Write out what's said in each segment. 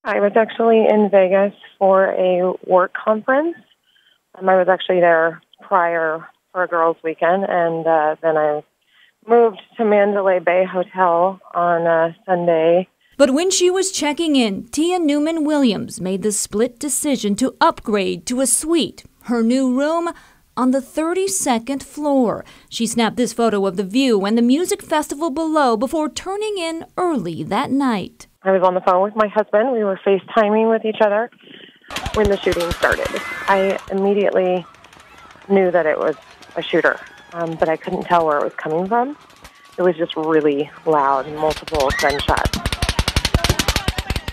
I was actually in Vegas for a work conference. I was actually there prior for a girls' weekend, and then I moved to Mandalay Bay Hotel on Sunday. But when she was checking in, Tia Newman Williams made the split decision to upgrade to a suite, her new room on the 32nd floor. She snapped this photo of the view and the music festival below before turning in early that night. I was on the phone with my husband. We were FaceTiming with each other when the shooting started. I immediately knew that it was a shooter, but I couldn't tell where it was coming from. It was just really loud, multiple gunshots.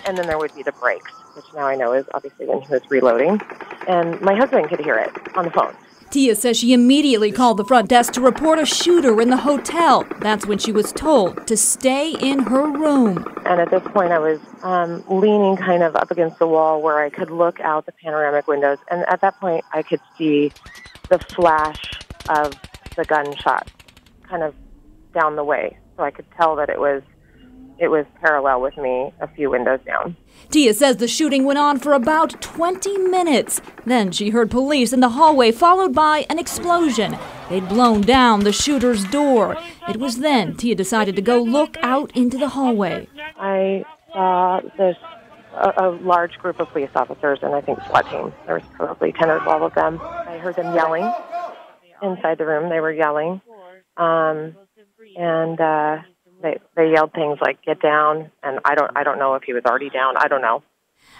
And then there would be the breaks, which now I know is obviously when he was reloading. And my husband could hear it on the phone. Tia says she immediately called the front desk to report a shooter in the hotel. That's when she was told to stay in her room. And at this point, I was leaning kind of up against the wall where I could look out the panoramic windows. And at that point, I could see the flash of the gunshot kind of down the way. So I could tell that it was parallel with me a few windows down. Tia says the shooting went on for about 20 minutes. Then she heard police in the hallway, followed by an explosion. They'd blown down the shooter's door. It was then Tia decided to go look out into the hallway. I saw a large group of police officers and I think SWAT team. There was probably 10 or 12 of them. I heard them yelling inside the room. They were yelling. They yelled things like, "Get down," and I don't know if he was already down. I don't know.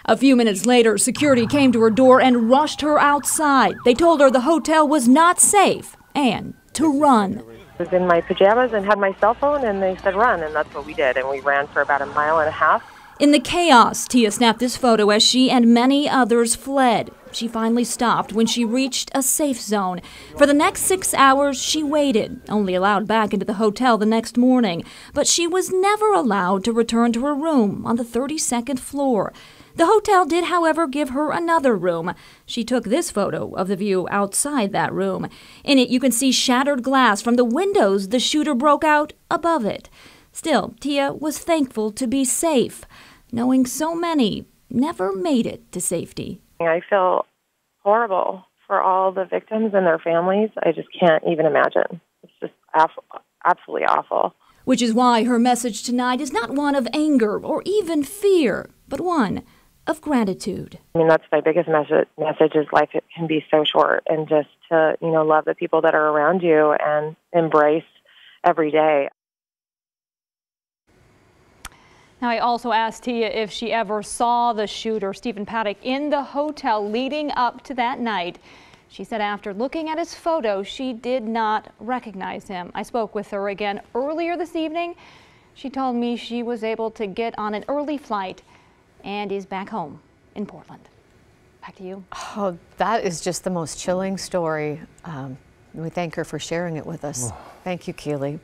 A few minutes later, security came to her door and rushed her outside. They told her the hotel was not safe and to run. I was in my pajamas and had my cell phone, and they said run, and that's what we did, and we ran for about 1.5 miles. In the chaos, Tia snapped this photo as she and many others fled. She finally stopped when she reached a safe zone. For the next 6 hours, she waited, only allowed back into the hotel the next morning. But she was never allowed to return to her room on the 32nd floor. The hotel did, however, give her another room. She took this photo of the view outside that room. In it, you can see shattered glass from the windows the shooter broke out above it. Still, Tia was thankful to be safe, knowing so many never made it to safety. I feel horrible for all the victims and their families. I just can't even imagine. It's just absolutely awful. Which is why her message tonight is not one of anger or even fear, but one of gratitude. I mean, that's my biggest message is life can be so short, and just to, love the people that are around you and embrace every day. Now, I also asked Tia if she ever saw the shooter, Stephen Paddock, in the hotel leading up to that night. She said after looking at his photo, she did not recognize him. I spoke with her again earlier this evening. She told me she was able to get on an early flight and is back home in Portland. Back to you. Oh, that is just the most chilling story. We thank her for sharing it with us. Thank you, Keely.